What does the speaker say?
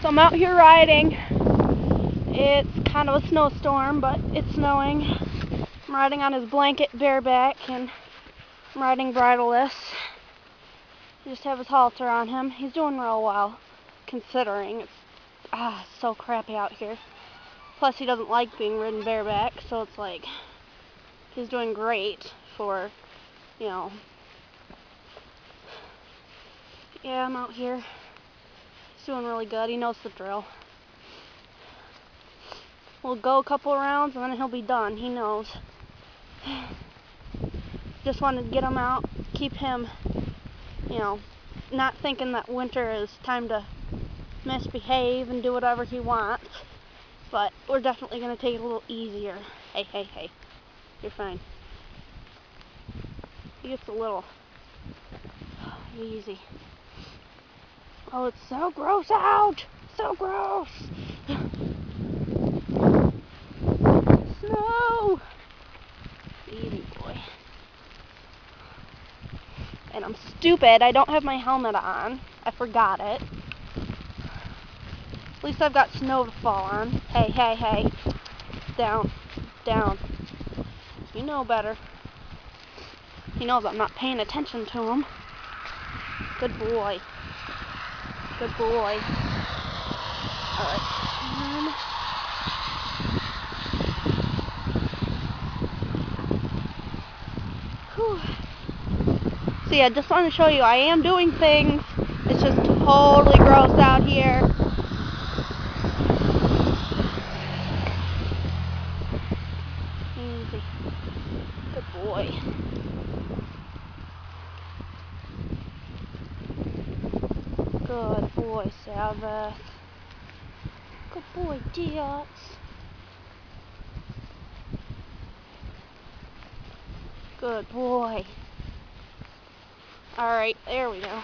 So I'm out here riding. It's kind of a snowstorm, but it's snowing. I'm riding on his blanket bareback, and I'm riding bridleless. I just have his halter on him. He's doing real well, considering it's so crappy out here. Plus, he doesn't like being ridden bareback, so it's like he's doing great for, you know. Yeah, I'm out here. He's doing really good. He knows the drill. We'll go a couple of rounds and then he'll be done. He knows. Just wanted to get him out, keep him, you know, not thinking that winter is time to misbehave and do whatever he wants. But we're definitely going to take it a little easier. Hey, hey, hey. You're fine. He gets a little easy. Oh, it's so gross out! So gross! Snow! Easy, boy. And I'm stupid. I don't have my helmet on. I forgot it. At least I've got snow to fall on. Hey, hey, hey. Down. Down. You know better. He knows I'm not paying attention to him. Good boy. Good boy. Alright. So yeah, just wanted to show you I am doing things. It's just totally gross out here. Easy. Good boy. Good boy, Sabbath. Good boy, Diaz. Good boy. Alright, there we go.